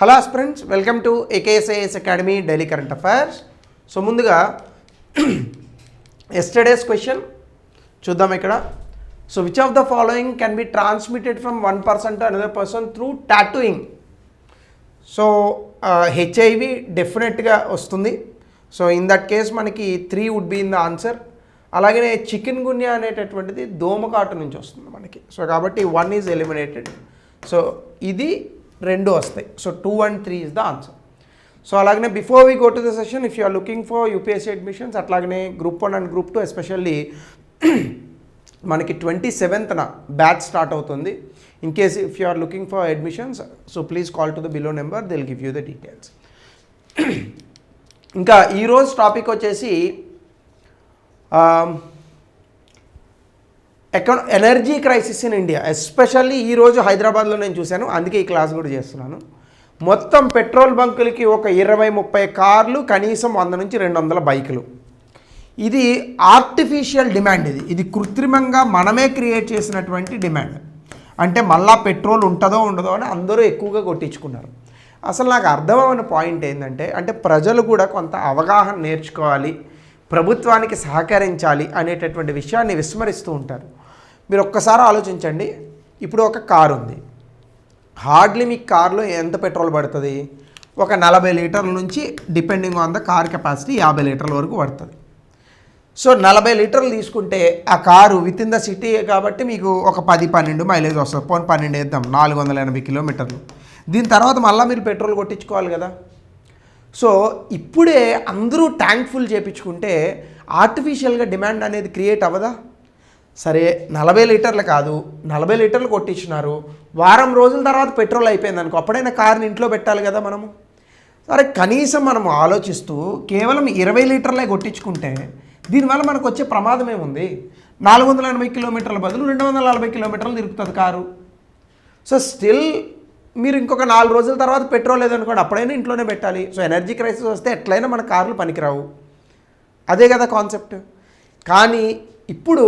Hello friends, welcome to AKSIS academy daily current affairs. So ముందుగా yesterday's question చూద్దాం ఇక్కడ. So which of the following can be transmitted from one person to another person through tattooing? So HIV డెఫినెట్గా వస్తుంది. So in that case మనకి 3 would be in the answer. అలాగనే chikungunya అనేటటువంటిది దోమకాటు నుంచి వస్తుంది మనకి. సో కాబట్టి 1 ఈజ్ ఎలిమినేటెడ్. సో ఇది 2 వస్తాయి. So 2 and 3 is the answer. So అలాగనే before we go to the session, if you are looking for UPSC admissions, అట్లాగనే గ్రూప్ 1 అండ్ గ్రూప్ 2 ఎస్పెషల్లీ మనకి 27th బ్యాచ్ స్టార్ట్ అవుతుంది. In case if you are looking for admissions, so please call to the below number, they will give you the details. ఇంకా ఈరోజు topic వచ్చేసి energy crisis in India. Especially ఈరోజు హైదరాబాద్లో నేను చూశాను, అందుకే ఈ క్లాస్ కూడా చేస్తున్నాను. మొత్తం పెట్రోల్ బంకులకి ఒక 20-30 కార్లు, కనీసం 100 నుంచి 200 బైకులు. ఇది ఆర్టిఫిషియల్ డిమాండ్. ఇది కృత్రిమంగా మనమే క్రియేట్ చేసినటువంటి డిమాండ్. అంటే మళ్ళా పెట్రోల్ ఉంటుందో ఉండదో అని అందరూ ఎక్కువగా కొట్టించుకున్నారు. అసలు నాకు అర్థమైన పాయింట్ ఏంటంటే, అంటే ప్రజలు కూడా కొంత అవగాహన నేర్చుకోవాలి, ప్రభుత్వానికి సహకరించాలి అనేటటువంటి విషయాన్ని విస్మరిస్తూ ఉంటారు. మీరు ఒక్కసారి ఆలోచించండి. ఇప్పుడు ఒక కారు ఉంది, హార్డ్లీ మీ కార్లో ఎంత పెట్రోల్ పడుతుంది? ఒక 40 లీటర్ల నుంచి depending on the car capacity 50 లీటర్ల వరకు పడుతుంది. సో 40 లీటర్లు తీసుకుంటే ఆ car with in the city కాబట్టి మీకు ఒక 10-12 మైలేజ్ వస్తుంది. 12 వేద్దాం, 480 కిలోమీటర్లు. దీని తర్వాత మళ్ళీ మీరు పెట్రోల్ కొట్టించుకోవాలి కదా. సో ఇప్పుడే అందరూ ట్యాంక్ ఫుల్ చేయించుకుంటే ఆర్టిఫిషియల్గా డిమాండ్ అనేది క్రియేట్ అవ్వదా? సరే 40 లీటర్లు కాదు, 40 లీటర్లు కొట్టించినారు, వారం రోజుల తర్వాత పెట్రోల్ అయిపోయింది అనుకో, అప్పుడైనా కార్ని ఇంట్లో పెట్టాలి కదా మనము. సరే కనీసం మనము ఆలోచిస్తూ కేవలం 20 లీటర్లే కొట్టించుకుంటే దీనివల్ల మనకు వచ్చే ప్రమాదం ఏముంది? 480 కిలోమీటర్ల బదులు 240 కిలోమీటర్లు తిరుగుతుంది కారు. సో స్టిల్ మీరు ఇంకొక 4 రోజుల తర్వాత పెట్రోల్ లేదనుకోండి, అప్పుడైనా ఇంట్లోనే పెట్టాలి. సో ఎనర్జీ క్రైసిస్ వస్తే ఎట్లయినా మన కార్లు పనికిరావు. అదే కదా కాన్సెప్ట్. కానీ ఇప్పుడు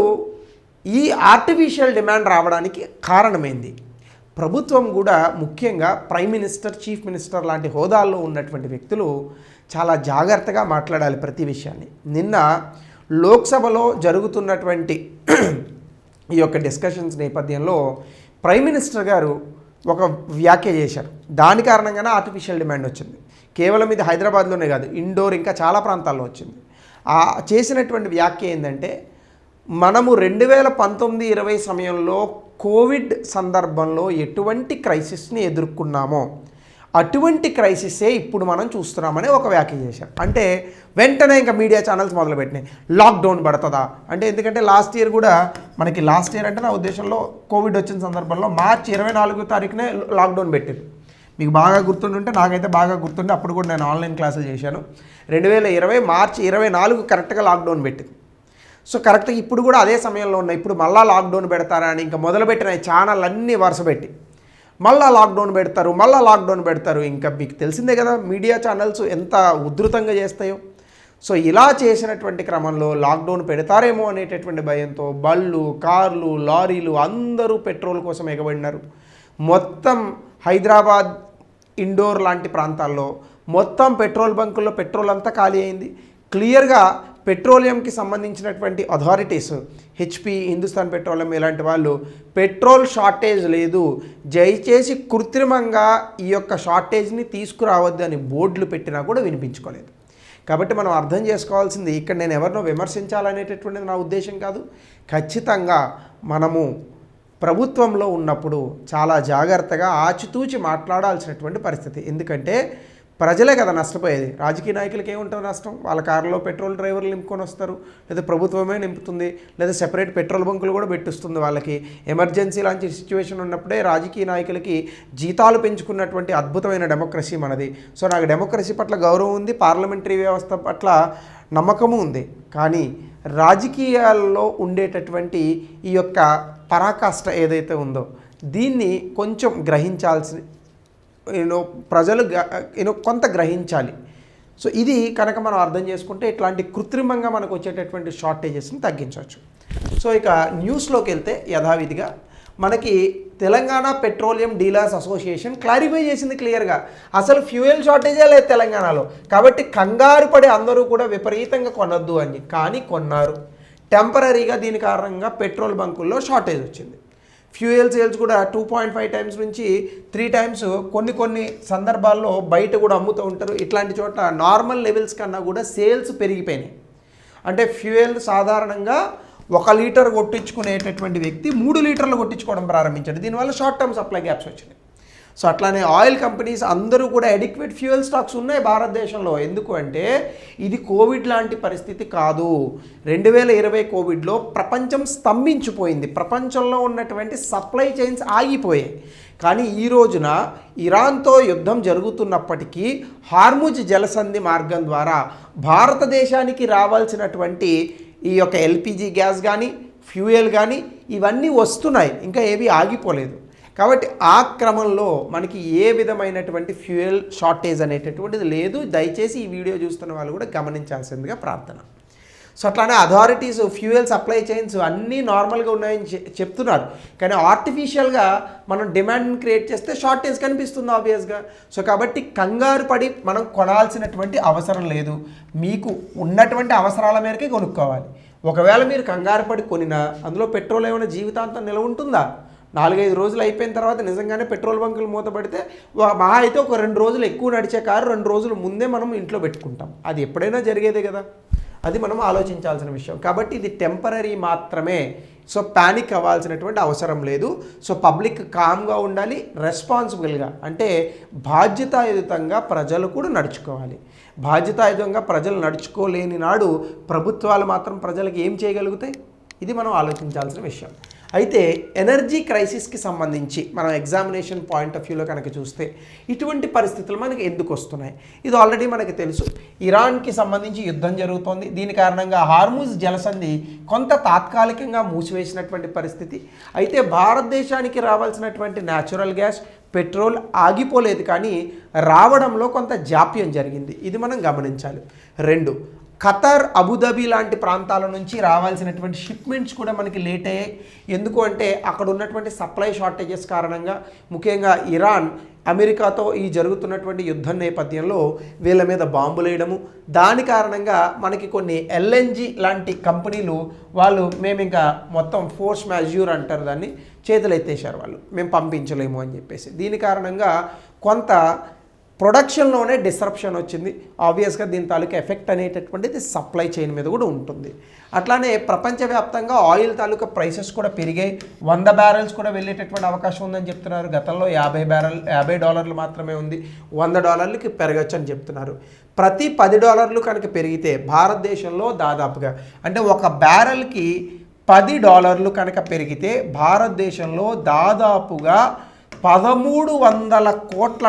ఈ ఆర్టిఫిషియల్ డిమాండ్ రావడానికి కారణమైంది ప్రభుత్వం కూడా, ముఖ్యంగా ప్రైమ్ మినిస్టర్, చీఫ్ మినిస్టర్ లాంటి హోదాల్లో ఉన్నటువంటి వ్యక్తులు చాలా జాగ్రత్తగా మాట్లాడాలి ప్రతి విషయాన్ని. నిన్న లోక్సభలో జరుగుతున్నటువంటి ఈ యొక్క డిస్కషన్స్ నేపథ్యంలో ప్రైమ్ మినిస్టర్ గారు ఒక వ్యాఖ్య చేశారు. దాని కారణంగానే ఆర్టిఫిషియల్ డిమాండ్ వచ్చింది. కేవలం ఇది హైదరాబాద్లోనే కాదు, ఇండోర్ ఇంకా చాలా ప్రాంతాల్లో వచ్చింది. చేసినటువంటి వ్యాఖ్య ఏంటంటే, మనము 2019-20 సమయంలో కోవిడ్ సందర్భంలో ఎటువంటి క్రైసిస్ని ఎదుర్కొన్నామో అటువంటి క్రైసిసే ఇప్పుడు మనం చూస్తున్నామని ఒక వ్యాఖ్య చేశారు. అంటే వెంటనే ఇంకా మీడియా ఛానల్స్ మొదలుపెట్టినాయి, లాక్డౌన్ పడుతుందా అంటే. ఎందుకంటే లాస్ట్ ఇయర్ కూడా మనకి, లాస్ట్ ఇయర్ అంటే నా ఉద్దేశంలో కోవిడ్ వచ్చిన సందర్భంలో మార్చి 24వ తారీఖునే లాక్డౌన్ పెట్టారు. మీకు బాగా గుర్తుంటుంటే, నాకైతే బాగా గుర్తుండే, అప్పుడు కూడా నేను ఆన్లైన్ క్లాసులు చేశాను. 2020 మార్చి 24 కరెక్ట్గా లాక్డౌన్ పెట్టింది. సో కరెక్ట్గా ఇప్పుడు కూడా అదే సమయంలో ఉన్నాయి. ఇప్పుడు మళ్ళీ లాక్డౌన్ పెడతారా అని ఇంకా మొదలుపెట్టిన ఛానల్ అన్నీ వరుసపెట్టి మళ్ళీ లాక్డౌన్ పెడతారు. ఇంకా మీకు తెలిసిందే కదా మీడియా ఛానల్స్ ఎంత ఉధృతంగా చేస్తాయో. సో ఇలా చేసినటువంటి క్రమంలో లాక్డౌన్ పెడతారేమో అనేటటువంటి భయంతో బళ్ళు, కార్లు, లారీలు అందరూ పెట్రోల్ కోసం ఎగబడినారు. మొత్తం హైదరాబాద్, ఇండోర్ లాంటి ప్రాంతాల్లో మొత్తం పెట్రోల్ బంకుల్లో పెట్రోల్ అంతా ఖాళీ అయింది. క్లియర్గా పెట్రోలియంకి సంబంధించినటువంటి అథారిటీస్, హెచ్పి, హిందుస్థాన్ పెట్రోలియం ఇలాంటి వాళ్ళు పెట్రోల్ షార్టేజ్ లేదు, దయచేసి కృత్రిమంగా ఈ యొక్క షార్టేజ్ని తీసుకురావద్దు అని బోర్డులు పెట్టినా కూడా వినిపించుకోలేదు. కాబట్టి మనం అర్థం చేసుకోవాల్సింది, ఇక్కడ నేను ఎవరినో విమర్శించాలనేటటువంటిది నా ఉద్దేశం కాదు. ఖచ్చితంగా మనము ప్రభుత్వంలో ఉన్నప్పుడు చాలా జాగ్రత్తగా ఆచితూచి మాట్లాడాల్సినటువంటి పరిస్థితి. ఎందుకంటే ప్రజలే కదా నష్టపోయేది. రాజకీయ నాయకులకి ఏముంటుంది నష్టం? వాళ్ళ కారులో పెట్రోల్ డ్రైవర్లు నింపుకొని వస్తారు, లేదా ప్రభుత్వమే నింపుతుంది, లేదా సెపరేట్ పెట్రోల్ బంకులు కూడా పెట్టిస్తుంది వాళ్ళకి. ఎమర్జెన్సీ లాంటి సిచ్యువేషన్ ఉన్నప్పుడే రాజకీయ నాయకులకి జీతాలు పెంచుకున్నటువంటి అద్భుతమైన డెమోక్రసీ మనది. సో నాకు డెమోక్రసీ పట్ల గౌరవం ఉంది, పార్లమెంటరీ వ్యవస్థ పట్ల నమ్మకము ఉంది. కానీ రాజకీయాల్లో ఉండేటటువంటి ఈ యొక్క పరాకాష్ట ఏదైతే ఉందో దీన్ని కొంచెం గ్రహించాల్సి, ప్రజలు కొంత గ్రహించాలి. సో ఇది కనుక మనం అర్థం చేసుకుంటే ఇట్లాంటి కృత్రిమంగా మనకు వచ్చేటటువంటి షార్టేజెస్ని తగ్గించవచ్చు. సో ఇక న్యూస్లోకి వెళ్తే యథావిధిగా మనకి Telangana petroleum dealers association clarify చేసింది క్లియర్గా, అసలు ఫ్యూయల్ షార్టేజే లేదు తెలంగాణలో. కాబట్టి కంగారు పడి అందరూ కూడా విపరీతంగా కొనొద్దు అని, కానీ కొన్నారు. టెంపరీగా దీని కారణంగా పెట్రోల్ బంకుల్లో షార్టేజ్ వచ్చింది. ఫ్యూయల్ సేల్స్ కూడా 2.5 టైమ్స్ నుంచి 3 టైమ్స్ కొన్ని సందర్భాల్లో బయట కూడా అమ్ముతూ ఉంటారు. ఇట్లాంటి చోట్ల నార్మల్ లెవెల్స్ కన్నా కూడా సేల్స్ పెరిగిపోయినాయి. అంటే ఫ్యూయల్ సాధారణంగా 1 లీటర్ కొట్టించుకునేటటువంటి వ్యక్తి 3 లీటర్లు కొట్టించుకోవడం ప్రారంభించాడు. దీనివల్ల షార్ట్ టర్మ్ సప్లై గ్యాప్స్ వచ్చినాయి. సో అట్లానే ఆయిల్ కంపెనీస్ అందరూ కూడా అడిక్వేట్ ఫ్యూయల్ స్టాక్స్ ఉన్నాయి భారతదేశంలో. ఎందుకు అంటే ఇది కోవిడ్ లాంటి పరిస్థితి కాదు. 2020 కోవిడ్లో ప్రపంచం స్తంభించిపోయింది, ప్రపంచంలో ఉన్నటువంటి సప్లై చైన్స్ ఆగిపోయాయి. కానీ ఈ రోజున ఇరాన్తో యుద్ధం జరుగుతున్నప్పటికీ హార్ముజ్ జలసంధి మార్గం ద్వారా భారతదేశానికి రావాల్సినటువంటి ఈ యొక్క ఎల్పిజి గ్యాస్ కానీ ఫ్యూయల్ కానీ ఇవన్నీ వస్తున్నాయి, ఇంకా ఏవి ఆగిపోలేదు. కాబట్టి ఆ క్రమంలో మనకి ఏ విధమైనటువంటి ఫ్యూయల్ షార్టేజ్ అనేటటువంటిది లేదు. దయచేసి ఈ వీడియో చూస్తున్న వాళ్ళు కూడా గమనించాల్సిందిగా ప్రార్థన. సో అట్లానే అథారిటీస్ ఫ్యూయల్ సప్లై చైన్స్ అన్నీ నార్మల్గా ఉన్నాయని చెప్తున్నారు, కానీ ఆర్టిఫిషియల్గా మనం డిమాండ్ని క్రియేట్ చేస్తే షార్టేజ్ కనిపిస్తుంది ఆబ్వియస్గా. సో కాబట్టి కంగారు పడి మనం కొనాల్సినటువంటి అవసరం లేదు. మీకు ఉన్నటువంటి అవసరాల మేరకే కొనుక్కోవాలి. ఒకవేళ మీరు కంగారు పడి కొనినా అందులో పెట్రోల్ ఏమైనా జీవితాంతం నిలవ ఉంటుందా? 4-5 రోజులు అయిపోయిన తర్వాత నిజంగానే పెట్రోల్ బంకులు మూతపడితే మహా అయితే ఒక 2 రోజులు ఎక్కువ నడిచే కారు 2 రోజుల ముందే మనం ఇంట్లో పెట్టుకుంటాం. అది ఎప్పుడైనా జరిగేదే కదా, అది మనం ఆలోచించాల్సిన విషయం. కాబట్టి ఇది టెంపరీ మాత్రమే. సో ప్యానిక్ అవ్వాల్సినటువంటి అవసరం లేదు. సో పబ్లిక్ కామ్గా ఉండాలి, రెస్పాన్సిబుల్గా అంటే బాధ్యతాయుతంగా ప్రజలు కూడా నడుచుకోవాలి. బాధ్యతాయుతంగా ప్రజలు నడుచుకోలేని నాడు ప్రభుత్వాలు మాత్రం ప్రజలకు ఏం చేయగలుగుతాయి? ఇది మనం ఆలోచించాల్సిన విషయం. అయితే ఎనర్జీ క్రైసిస్కి సంబంధించి మనం ఎగ్జామినేషన్ పాయింట్ ఆఫ్ వ్యూలో కనుక చూస్తే ఇటువంటి పరిస్థితులు మనకి ఎందుకు వస్తున్నాయి? ఇది ఆల్రెడీ మనకి తెలుసు. ఇరాన్కి సంబంధించి యుద్ధం జరుగుతోంది. దీని కారణంగా హార్ముజ్ జలసంధి కొంత తాత్కాలికంగా మూసివేసినటువంటి పరిస్థితి. అయితే భారతదేశానికి రావాల్సినటువంటి న్యాచురల్ గ్యాస్ పెట్రోల్ ఆగిపోలేదు, కానీ రావడంలో కొంత జాప్యం జరిగింది. ఇది మనం గమనించాలి. 2, ఖతర్, అబుదాబి లాంటి ప్రాంతాల నుంచి రావాల్సినటువంటి షిప్మెంట్స్ కూడా మనకి లేట్ అయ్యాయి. ఎందుకు అంటే అక్కడ ఉన్నటువంటి సప్లై షార్టేజెస్ కారణంగా, ముఖ్యంగా ఇరాన్ అమెరికాతో ఈ జరుగుతున్నటువంటి యుద్ధం నేపథ్యంలో వీళ్ళ మీద బాంబులు వేయడము, దాని కారణంగా మనకి కొన్ని ఎల్ఎన్జి లాంటి కంపెనీలు మేము ఇంకా మొత్తం ఫోర్స్ మ్యాజ్యూర్ అంటారు దాన్ని, చేతులు ఎత్తేసారు వాళ్ళు, మేము పంపించలేము అని చెప్పేసి. దీని కారణంగా కొంత ప్రొడక్షన్లోనే డిస్రప్షన్ వచ్చింది. ఆబ్వియస్గా దీని తాలూకా ఎఫెక్ట్ అనేటటువంటిది సప్లై చైన్ మీద కూడా ఉంటుంది. అట్లానే ప్రపంచవ్యాప్తంగా ఆయిల్ తాలూకా ప్రైసెస్ కూడా పెరిగాయి. 100 బ్యారెల్స్ కూడా వెళ్ళేటటువంటి అవకాశం ఉందని చెప్తున్నారు. గతంలో $50 మాత్రమే ఉంది, $100కి పెరగచ్చు అని చెప్తున్నారు. ప్రతి $10 కనుక పెరిగితే భారతదేశంలో దాదాపుగా అంటే ఒక బ్యారెల్కి $10 కనుక పెరిగితే భారతదేశంలో దాదాపుగా $1,300 కోట్ల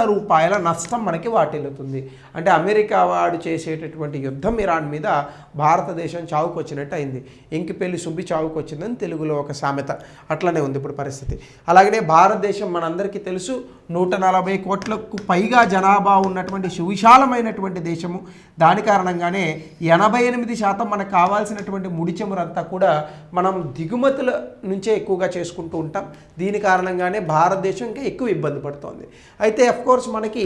రూపాయల నష్టం మనకి వాటిల్లుతుంది. అంటే అమెరికా వాడు చేసేటటువంటి యుద్ధం ఇరాన్ మీద భారతదేశం చావుకొచ్చినట్టు అయింది. ఇంకిపెళ్లి సుబ్బి చావుకొచ్చిందని తెలుగులో ఒక సామెత, అట్లనే ఉంది ఇప్పుడు పరిస్థితి. అలాగనే భారతదేశం మనందరికీ తెలుసు 140 కోట్లకు పైగా జనాభా ఉన్నటువంటి సువిశాలమైనటువంటి దేశము. దాని కారణంగానే 88% మనకు కావాల్సినటువంటి ముడి చమురంతా కూడా మనం దిగుమతుల నుంచే ఎక్కువగా చేసుకుంటూ ఉంటాం. దీని కారణంగానే భారతదేశం ఇంకా ఎక్కువ ఇబ్బంది పడుతోంది. అయితే అఫ్కోర్స్ మనకి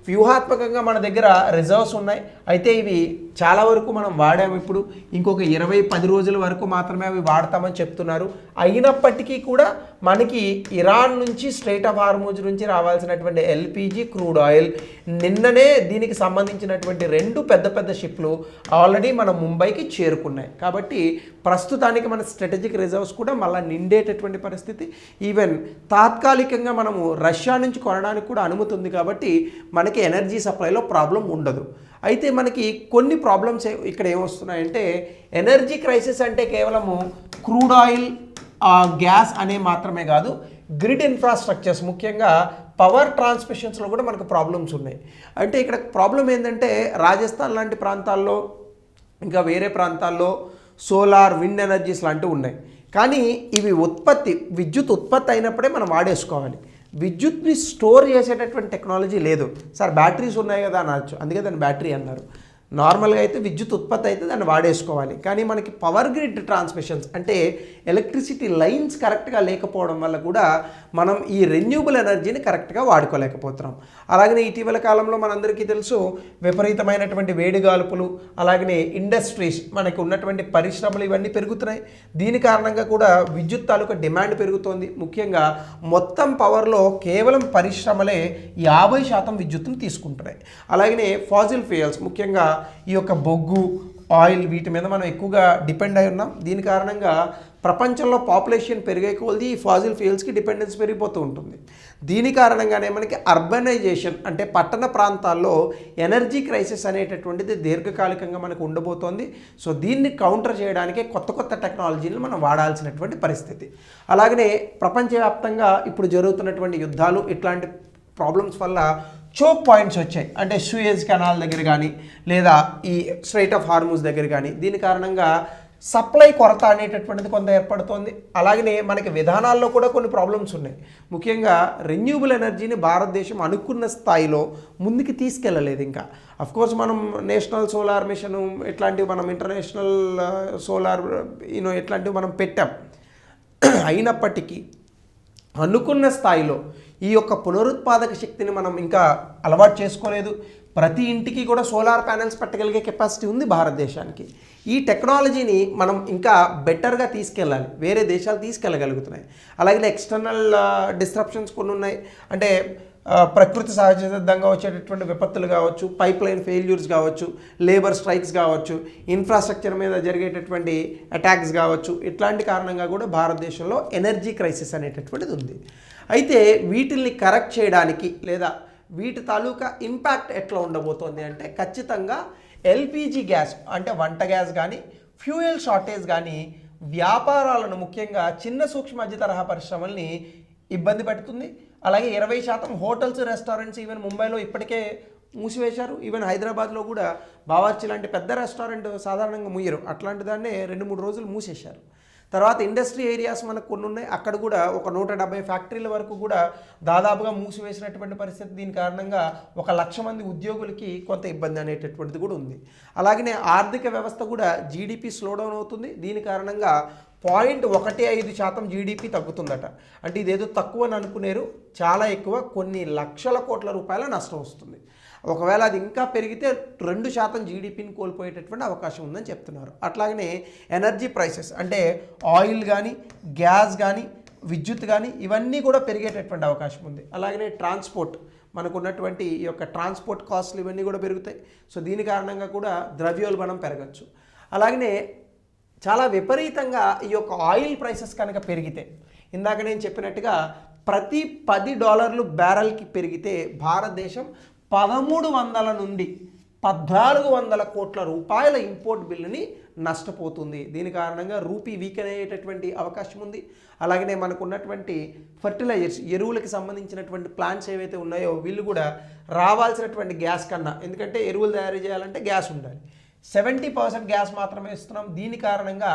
వ్యూహాత్మకంగా మన దగ్గర రిజర్వ్స్ ఉన్నాయి. అయితే ఇవి చాలా వరకు మనం వాడాము. ఇప్పుడు ఇంకొక 20-10 రోజుల వరకు మాత్రమే అవి వాడతామని చెప్తున్నారు. అయినప్పటికీ కూడా మనకి ఇరాన్ నుంచి స్ట్రైట్ ఆఫ్ హార్ముజ్ నుంచి రావాల్సినటువంటి ఎల్పిజి, క్రూడ్ ఆయిల్, నిన్ననే దీనికి సంబంధించినటువంటి 2 పెద్ద షిప్లు ఆల్రెడీ మన ముంబైకి చేరుకున్నాయి. కాబట్టి ప్రస్తుతానికి మన స్ట్రాటజిక్ రిజర్వ్స్ కూడా మళ్ళీ నిండేటటువంటి పరిస్థితి. ఈవెన్ తాత్కాలికంగా మనము రష్యా నుంచి కొనడానికి కూడా అనుమతి ఉంది. కాబట్టి మనకి ఎనర్జీ సప్లైలో ప్రాబ్లం ఉండదు. అయితే మనకి కొన్ని ప్రాబ్లమ్స్ ఇక్కడ ఏమొస్తున్నాయంటే, ఎనర్జీ క్రైసిస్ అంటే కేవలము క్రూడ్ ఆయిల్, గ్యాస్ అనే మాత్రమే కాదు, గ్రిడ్ ఇన్ఫ్రాస్ట్రక్చర్స్, ముఖ్యంగా పవర్ ట్రాన్స్మిషన్స్లో కూడా మనకు ప్రాబ్లమ్స్ ఉన్నాయి. అంటే ఇక్కడ ప్రాబ్లం ఏంటంటే రాజస్థాన్ లాంటి ప్రాంతాల్లో ఇంకా వేరే ప్రాంతాల్లో సోలార్, విండ్ ఎనర్జీస్ లాంటివి ఉన్నాయి. కానీ ఇవి విద్యుత్ ఉత్పత్తి అయినప్పుడే మనం వాడేసుకోవాలి. విద్యుత్ని స్టోర్ చేసేటటువంటి టెక్నాలజీ లేదు. సార్ బ్యాటరీస్ ఉన్నాయి కదా అనొచ్చు, అందుకే దాన్ని బ్యాటరీ అన్నారు. నార్మల్గా అయితే విద్యుత్ ఉత్పత్తి అయితే దాన్ని వాడేసుకోవాలి. కానీ మనకి పవర్ గ్రిడ్ ట్రాన్స్మిషన్స్ అంటే ఎలక్ట్రిసిటీ లైన్స్ కరెక్ట్గా లేకపోవడం వల్ల కూడా మనం ఈ రెన్యూబుల్ ఎనర్జీని కరెక్ట్గా వాడుకోలేకపోతున్నాం. అలాగనే ఇటీవల కాలంలో మనందరికీ తెలుసు విపరీతమైనటువంటి వేడిగాల్పులు, అలాగనే ఇండస్ట్రీస్, మనకి ఉన్నటువంటి పరిశ్రమలు ఇవన్నీ పెరుగుతున్నాయి. దీని కారణంగా కూడా విద్యుత్ తాలూకా డిమాండ్ పెరుగుతోంది. ముఖ్యంగా మొత్తం పవర్లో కేవలం పరిశ్రమలే 50% విద్యుత్తును తీసుకుంటున్నాయి. అలాగనే ఫాజిల్ ఫ్యూయల్స్, ముఖ్యంగా ఈ యొక్క బొగ్గు, ఆయిల్, వీటి మీద మనం ఎక్కువగా డిపెండ్ అయి ఉన్నాం. దీని కారణంగా ప్రపంచంలో పాపులేషన్ పెరిగే కొలది ఈ ఫాజిల్ ఫ్యూయల్స్కి డిపెండెన్స్ పెరిగిపోతూ ఉంటుంది. దీని కారణంగానే మనకి అర్బనైజేషన్ అంటే పట్టణ ప్రాంతాల్లో ఎనర్జీ క్రైసిస్ అనేటటువంటిది దీర్ఘకాలికంగా మనకు ఉండబోతోంది. సో దీన్ని కౌంటర్ చేయడానికే కొత్త కొత్త టెక్నాలజీని మనం వాడాల్సినటువంటి పరిస్థితి. అలాగనే ప్రపంచవ్యాప్తంగా ఇప్పుడు జరుగుతున్నటువంటి యుద్ధాలు, ఇట్లాంటి ప్రాబ్లమ్స్ వల్ల చోక్ పాయింట్స్ వచ్చాయి. అంటే సూయజ్ కెనాల్ దగ్గర కానీ లేదా ఈ స్ట్రైట్ ఆఫ్ హార్మూజ్ దగ్గర కానీ దీని కారణంగా సప్లై కొరత అనేటటువంటిది కొంత ఏర్పడుతోంది. అలాగనే మనకి విధానాల్లో కూడా కొన్ని ప్రాబ్లమ్స్ ఉన్నాయి. ముఖ్యంగా రెన్యూబుల్ ఎనర్జీని భారతదేశం అనుకున్న స్థాయిలో ముందుకు తీసుకెళ్ళలేదు. ఇంకా అఫ్కోర్స్ మనం నేషనల్ సోలార్ మిషను ఇట్లాంటివి, మనం ఇంటర్నేషనల్ సోలార్ ఇట్లాంటివి మనం పెట్టాం. అయినప్పటికీ అనుకున్న స్థాయిలో ఈ యొక్క పునరుత్పాదక శక్తిని మనం ఇంకా అలవాటు చేసుకోలేదు. ప్రతి ఇంటికి కూడా సోలార్ ప్యానెల్స్ పెట్టగలిగే కెపాసిటీ ఉంది భారతదేశానికి. ఈ టెక్నాలజీని మనం ఇంకా బెటర్గా తీసుకెళ్ళాలి. వేరే దేశాలు తీసుకెళ్ళగలుగుతున్నాయి. అలాగే ఎక్స్టర్నల్ డిస్ట్రప్షన్స్ కొన్ని ఉన్నాయి. అంటే ప్రకృతి సహజసిద్ధంగా వచ్చేటటువంటి విపత్తులు కావచ్చు, పైప్ లైన్ ఫెయిల్యూర్స్ కావచ్చు, లేబర్ స్ట్రైక్స్ కావచ్చు, ఇన్ఫ్రాస్ట్రక్చర్ మీద జరిగేటటువంటి అటాక్స్ కావచ్చు, ఇట్లాంటి కారణంగా కూడా భారతదేశంలో ఎనర్జీ క్రైసిస్ అనేటటువంటిది ఉంది. అయితే వీటిల్ని కరెక్ట్ చేయడానికి లేదా వీటి తాలూకా ఇంపాక్ట్ ఎట్లా ఉండబోతోంది అంటే ఖచ్చితంగా ఎల్పిజి గ్యాస్ అంటే వంట గ్యాస్ కానీ, ఫ్యూయల్ షార్టేజ్ కానీ వ్యాపారాలను, ముఖ్యంగా చిన్న సూక్ష్మ మధ్య తరహా పరిశ్రమల్ని ఇబ్బంది పెడుతుంది. అలాగే 20% హోటల్స్, రెస్టారెంట్స్ ఈవెన్ ముంబైలో ఇప్పటికే మూసివేశారు. ఈవెన్ హైదరాబాద్లో కూడా బావర్చి లాంటి పెద్ద రెస్టారెంట్ సాధారణంగా ముయ్యరు, అట్లాంటి దాన్నే 2-3 రోజులు మూసేశారు. తర్వాత ఇండస్ట్రీ ఏరియాస్ మనకు కొన్ని ఉన్నాయి, అక్కడ కూడా ఒక 170 ఫ్యాక్టరీల వరకు కూడా దాదాపుగా మూసివేసినటువంటి పరిస్థితి. దీని కారణంగా 1,00,000 మంది ఉద్యోగులకి కొంత ఇబ్బంది అనేటటువంటిది కూడా ఉంది. అలాగనే ఆర్థిక వ్యవస్థ కూడా జీడిపి స్లోడౌన్ అవుతుంది. దీని కారణంగా 0.15% జీడిపి తగ్గుతుందట. అంటే ఇదేదో తక్కువ అని అనుకునేరు, చాలా ఎక్కువ, కొన్ని లక్షల కోట్ల రూపాయల నష్టం వస్తుంది. ఒకవేళ అది ఇంకా పెరిగితే 2% జీడిపిని కోల్పోయేటటువంటి అవకాశం ఉందని చెప్తున్నారు. అట్లాగనే ఎనర్జీ ప్రైసెస్ అంటే ఆయిల్ కానీ, గ్యాస్ కానీ, విద్యుత్ కానీ ఇవన్నీ కూడా పెరిగేటటువంటి అవకాశం ఉంది. అలాగనే ట్రాన్స్పోర్ట్, మనకు ఉన్నటువంటి ఈ యొక్క ట్రాన్స్పోర్ట్ కాస్ట్లు ఇవన్నీ కూడా పెరుగుతాయి. సో దీని కారణంగా కూడా ద్రవ్యోల్బణం పెరగచ్చు. అలాగనే చాలా విపరీతంగా ఈ యొక్క ఆయిల్ ప్రైసెస్ కనుక పెరిగితే, ఇందాక నేను చెప్పినట్టుగా ప్రతి $10 బ్యారెల్కి పెరిగితే భారతదేశం 1300 నుండి 1400 కోట్ల రూపాయల ఇంపోర్ట్ బిల్లుని నష్టపోతుంది. దీని కారణంగా రూపీ వీకెన్ అయ్యేటటువంటి అవకాశం ఉంది. అలాగనే మనకు ఉన్నటువంటి ఫర్టిలైజర్స్, ఎరువులకి సంబంధించినటువంటి ప్లాంట్స్ ఏవైతే ఉన్నాయో వీళ్ళు కూడా రావాల్సినటువంటి గ్యాస్ కన్నా, ఎందుకంటే ఎరువులు తయారు చేయాలంటే గ్యాస్ ఉండాలి, 70% గ్యాస్ మాత్రమే ఇస్తున్నాం. దీని కారణంగా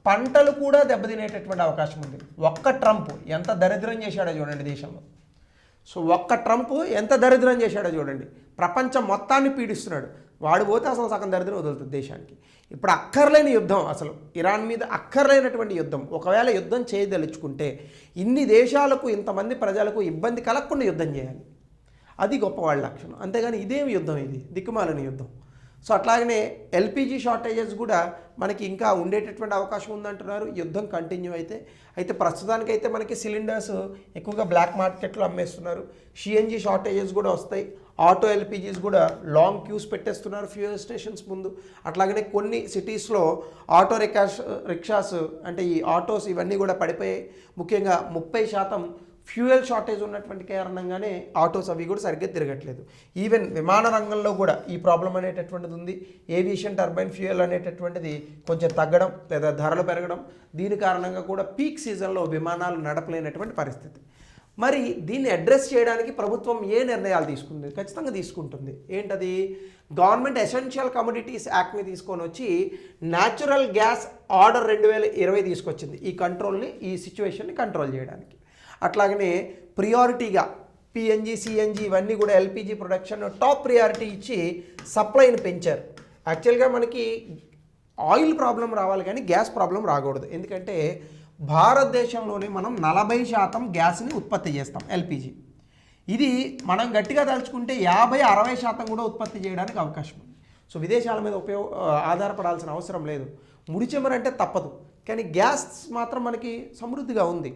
పంటలు కూడా దెబ్బతినేటటువంటి అవకాశం ఉంది. ఒక్క ట్రంప్ ఎంత దరిద్రం చేశాడో చూడండి దేశంలో. సో ఒక్క ట్రంప్ ఎంత దరిద్రం చేశాడో చూడండి, ప్రపంచం మొత్తాన్ని పీడిస్తున్నాడు. వాడు పోతే అసలు సగం దరిద్రం వదులుతుంది దేశానికి. ఇప్పుడు అక్కర్లేని యుద్ధం, అసలు ఇరాన్ మీద అక్కర్లేనటువంటి యుద్ధం. ఒకవేళ యుద్ధం చేయదలుచుకుంటే ఇన్ని దేశాలకు, ఇంతమంది ప్రజలకు ఇబ్బంది కలగకుండా యుద్ధం చేయాలి. అది గొప్ప వాళ్ళ లక్షణం. అంతేగాని ఇదేమి యుద్ధం, ఇది దిక్కుమాలని యుద్ధం. సో అట్లాగనే ఎల్పిజి షార్టేజెస్ కూడా మనకి ఇంకా ఉండేటటువంటి అవకాశం ఉందంటున్నారు యుద్ధం కంటిన్యూ అయితే ప్రస్తుతానికైతే మనకి సిలిండర్స్ ఎక్కువగా బ్లాక్ మార్కెట్లో అమ్మేస్తున్నారు. సిఎన్జి షార్టేజెస్ కూడా వస్తాయి. ఆటో ఎల్పిజీస్ కూడా లాంగ్ క్యూస్ పెట్టేస్తున్నారు ఫ్యూయల్ స్టేషన్స్ ముందు. అట్లాగనే కొన్ని సిటీస్లో ఆటో రిక్షాస్ అంటే ఈ ఆటోస్ ఇవన్నీ కూడా పడిపోయాయి. ముఖ్యంగా 30% ఫ్యూయల్ షార్టేజ్ ఉన్నటువంటి కారణంగానే ఆటోస్ అవి కూడా సరిగ్గా తిరగట్లేదు. ఈవెన్ విమాన రంగంలో కూడా ఈ ప్రాబ్లం అనేటటువంటిది ఉంది. ఏవియేషన్ టర్బైన్ ఫ్యూయల్ అనేటటువంటిది కొంచెం తగ్గడం లేదా ధరలు పెరగడం, దీని కారణంగా కూడా పీక్ సీజన్లో విమానాలు నడపలేనటువంటి పరిస్థితి. మరి దీన్ని అడ్రస్ చేయడానికి ప్రభుత్వం ఏ నిర్ణయాలు తీసుకుంది? ఖచ్చితంగా తీసుకుంటుంది. ఏంటది? గవర్నమెంట్ ఎసెన్షియల్ కమోడిటీస్ యాక్ట్ని తీసుకొని వచ్చి న్యాచురల్ గ్యాస్ ఆర్డర్ 2020 తీసుకొచ్చింది. ఈ కంట్రోల్ని, ఈ సిచ్యువేషన్ని కంట్రోల్ చేయడానికి. అట్లాగనే ప్రియారిటీగా పిఎన్జి, సిఎన్జి ఇవన్నీ కూడా ఎల్పిజి ప్రొడక్షన్ టాప్ ప్రియారిటీ ఇచ్చి సప్లైని పెంచారు. యాక్చువల్గా మనకి ఆయిల్ ప్రాబ్లం రావాలి కానీ గ్యాస్ ప్రాబ్లం రాకూడదు. ఎందుకంటే భారతదేశంలోనే మనం 40% గ్యాస్ని ఉత్పత్తి చేస్తాం, ఎల్పిజి. ఇది మనం గట్టిగా తలుచుకుంటే 50-60% కూడా ఉత్పత్తి చేయడానికి అవకాశం ఉంది. సో విదేశాల మీద ఆధారపడాల్సిన అవసరం లేదు. ముడిచెమరంటే తప్పదు, కానీ గ్యాస్ మాత్రం మనకి సమృద్ధిగా ఉంది.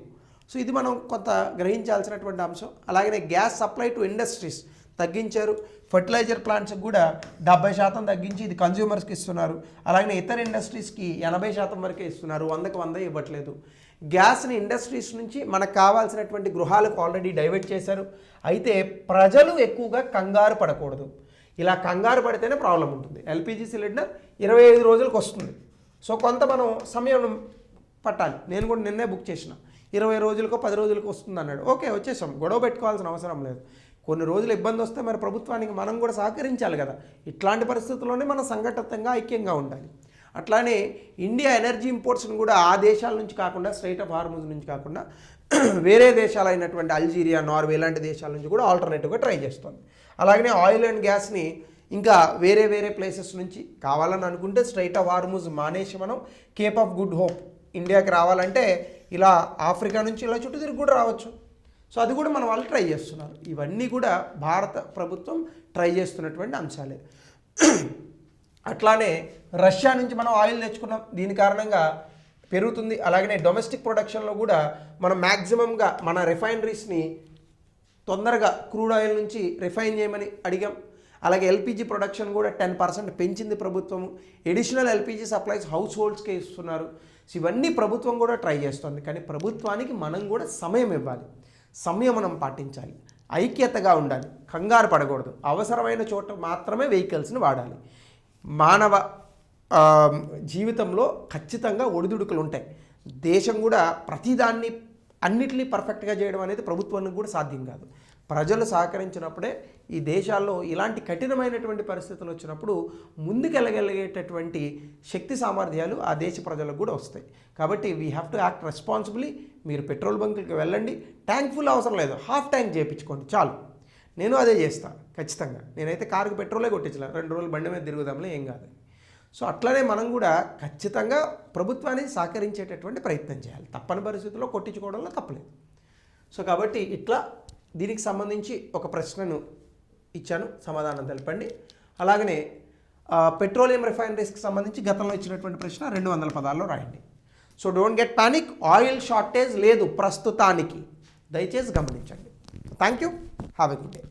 సో ఇది మనం కొంత గ్రహించాల్సినటువంటి అంశం. అలాగనే గ్యాస్ సప్లై టు ఇండస్ట్రీస్ తగ్గించారు. ఫర్టిలైజర్ ప్లాంట్స్కి కూడా 70% తగ్గించి ఇది కన్జ్యూమర్స్కి ఇస్తున్నారు. అలాగే ఇతర ఇండస్ట్రీస్కి 80% వరకే ఇస్తున్నారు, 100కి 100 ఇవ్వట్లేదు. గ్యాస్ని ఇండస్ట్రీస్ నుంచి మనకు కావాల్సినటువంటి గృహాలకు ఆల్రెడీ డైవర్ట్ చేశారు. అయితే ప్రజలు ఎక్కువగా కంగారు పడకూడదు. ఇలా కంగారు పడితేనే ప్రాబ్లం ఉంటుంది. ఎల్పిజి సిలిండర్ 25 రోజులకు వస్తుంది. సో కొంత మనం సమయం పట్టాలి. నేను కూడా నిన్నే బుక్ చేసిన, 20 రోజులకో 10 రోజులకో వస్తుంది అన్నాడు. ఓకే, వచ్చేసాం, గొడవ పెట్టుకోవాల్సిన అవసరం లేదు. కొన్ని రోజులు ఇబ్బంది వస్తే మరి ప్రభుత్వానికి మనం కూడా సహకరించాలి కదా. ఇట్లాంటి పరిస్థితుల్లోనే మనం సంఘటితంగా ఐక్యంగా ఉండాలి. అట్లానే ఇండియా ఎనర్జీ ఇంపోర్ట్స్ని కూడా ఆ దేశాల నుంచి కాకుండా, స్ట్రైట్ ఆఫ్ హార్ముజ్ నుంచి కాకుండా వేరే దేశాలైనటువంటి అల్జీరియా, నార్వే ఇలాంటి దేశాల నుంచి కూడా ఆల్టర్నేటివ్గా ట్రై చేస్తుంది. అలాగనే ఆయిల్ అండ్ గ్యాస్ని ఇంకా వేరే ప్లేసెస్ నుంచి కావాలని అనుకుంటే స్ట్రైట్ ఆఫ్ హార్ముజ్ మానేసి మనం కేప్ ఆఫ్ గుడ్ హోప్ ఇండియాకి రావాలంటే ఇలా ఆఫ్రికా నుంచి ఇలా చుట్టూ తిరిగి కూడా రావచ్చు. సో అది కూడా మన వాళ్ళు ట్రై చేస్తున్నారు. ఇవన్నీ కూడా భారత ప్రభుత్వం ట్రై చేస్తున్నటువంటి అంశాలే. అట్లానే రష్యా నుంచి మనం ఆయిల్ తెచ్చుకున్నాం, దీని కారణంగా పెరుగుతుంది. అలాగనే డొమెస్టిక్ ప్రొడక్షన్లో కూడా మనం మ్యాక్సిమంగా మన రిఫైనరీస్ని తొందరగా క్రూడ్ ఆయిల్ నుంచి రిఫైన్ చేయమని అడిగాం. అలాగే ఎల్పిజి ప్రొడక్షన్ కూడా 10% పెంచింది ప్రభుత్వం. ఎడిషనల్ ఎల్పిజి సప్లైస్ హౌస్ హోల్డ్స్కే ఇస్తున్నారు. సో ఇవన్నీ ప్రభుత్వం కూడా ట్రై చేస్తుంది. కానీ ప్రభుత్వానికి మనం కూడా సమయం ఇవ్వాలి, సంయమనం పాటించాలి, ఐక్యతగా ఉండాలి, కంగారు పడకూడదు. అవసరమైన చోట మాత్రమే వెహికల్స్ని వాడాలి. మానవ జీవితంలో ఖచ్చితంగా ఒడిదుడుకులు ఉంటాయి. దేశం కూడా ప్రతిదాన్ని అన్నిటినీ పర్ఫెక్ట్గా చేయడం అనేది ప్రభుత్వానికి కూడా సాధ్యం కాదు. ప్రజలు సహకరించినప్పుడే ఈ దేశాల్లో ఇలాంటి కఠినమైనటువంటి పరిస్థితులు వచ్చినప్పుడు ముందుకెళ్ళగలిగేటటువంటి శక్తి సామర్థ్యాలు ఆ దేశ ప్రజలకు కూడా వస్తాయి. కాబట్టి we have to act responsibly. మీరు పెట్రోల్ బంకులకి వెళ్ళండి, ట్యాంక్ ఫుల్ అవసరం లేదు, హాఫ్ ట్యాంక్ చేయించుకోండి చాలు. నేను అదే చేస్తాను ఖచ్చితంగా. నేనైతే కారుకు పెట్రోలే కొట్టించలే, 2 రోజులు బండి మీద తిరుగుదాంలే, ఏం కాదు. సో అట్లనే మనం కూడా ఖచ్చితంగా ప్రభుత్వాన్ని సహకరించేటటువంటి ప్రయత్నం చేయాలి. తప్పని పరిస్థితుల్లో కొట్టించుకోవడంలో తప్పలేదు. సో కాబట్టి ఇట్లా దీనికి సంబంధించి ఒక ప్రశ్నను ఇచ్చాను, సమాధానం తెలపండి. అలాగనే పెట్రోలియం రిఫైనరీస్కి సంబంధించి గతంలో ఇచ్చినటువంటి ప్రశ్న 200 పదాల్లో రాయండి. So don't get panic, oil shortage లేదు ప్రస్తుతానికి, దయచేసి గమనించండి. Thank you, have a good day.